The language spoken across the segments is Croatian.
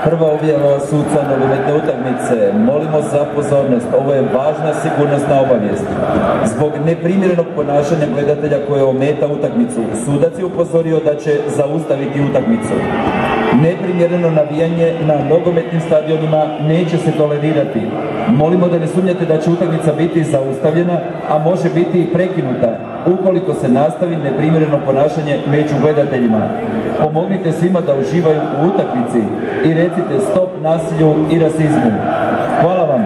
Prva objava suca nogometne utakmice. Molimo za pozornost. Ovo je važna sigurnosna obavijest. Zbog neprimjerenog ponašanja gledatelja koje ometa utakmicu, sudac je upozorio da će zaustaviti utakmicu. Neprimjereno navijanje na nogometnim stadionima neće se tolerirati. Molimo da ne sumnjate da će utakmica biti zaustavljena, a može biti i prekinuta ukoliko se nastavi neprimjereno ponašanje među gledateljima. Pomognite svima da uživaju u utakmici i recite stop nasilju i rasizmu. Hvala vam.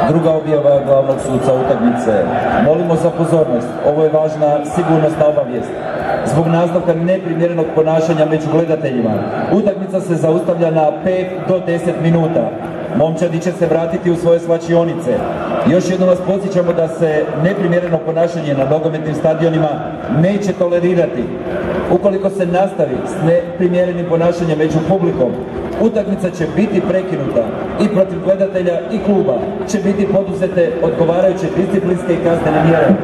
Druga objava glavnog suca utakmice. Molimo za pozornost. Ovo je važna sigurnosna obavijest. Zbog nastavka neprimjerenog ponašanja među gledateljima, utakmica se zaustavlja na 5 do 10 minuta. Momčadi će se vratiti u svoje svlačionice. Još jednom vas podsjećamo da se neprimjereno ponašanje na nogometnim stadionima neće tolerirati. Ukoliko se nastavi s neprimjerenim ponašanjem među publikom, utakmica će biti prekinuta i protiv gledatelja i kluba će biti poduzete odgovarajuće disciplinske i kaznene mjere.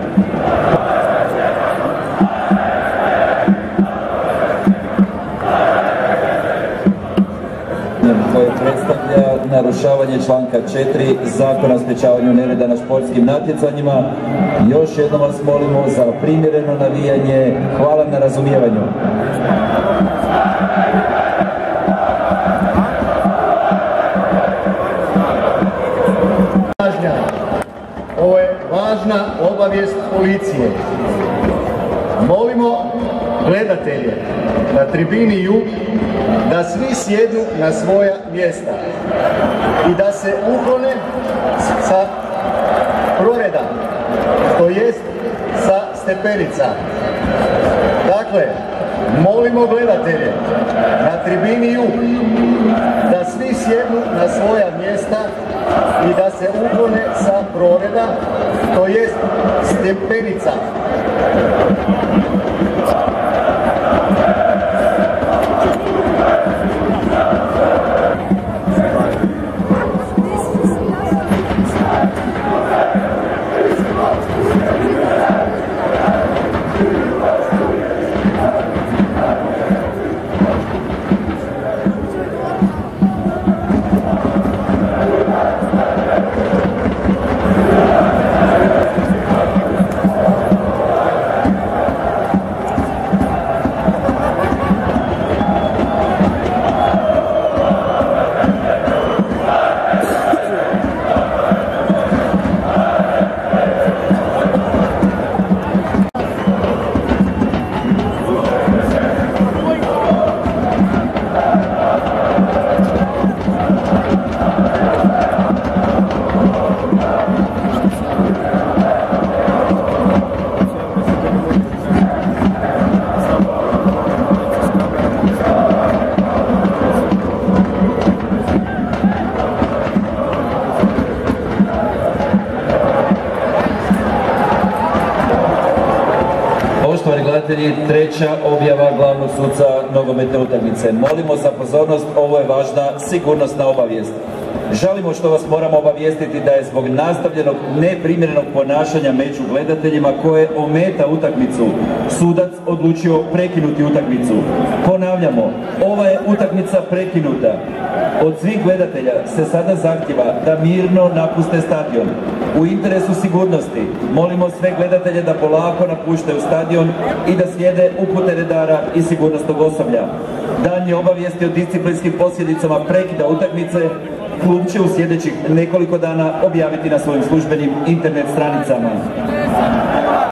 Koje predstavlja narušavanje članka 4 Zakona o sprječavanju nereda na športskim natjecanjima. Još jednom vas molimo za primjereno navijanje. Hvala na razumijevanju. Ovo je važna obavijest policije. Molimo gledatelje na tribini Jug da svi sjednu na svoja mjesta i da se uklone sa proreda, to jest sa stepenica. Dakle, molimo gledatelje na tribini Jug da svi sjednu na svoja mjesta i da se uklone sa proreda, to jest stepenica. Treća objava glavnog suca nogometne utakmice. Molimo za pozornost, ovo je važna sigurnosna obavijest. Žalimo što vas moramo obavijestiti da je zbog nastavljenog neprimjerenog ponašanja među gledateljima koje ometa utakmicu, sudac odlučio prekinuti utakmicu. Ponavljamo, ova je utakmica prekinuta. Od svih gledatelja se sada zahtjeva da mirno napuste stadion. U interesu sigurnosti molimo sve gledatelje da polako napuštaju stadion i da slijede upute redara i sigurnosnog osoblja. Daljnje obavijesti o disciplinskim posljedicama prekida utakmice klub će u sljedećih nekoliko dana objaviti na svojim službenim internet stranicama.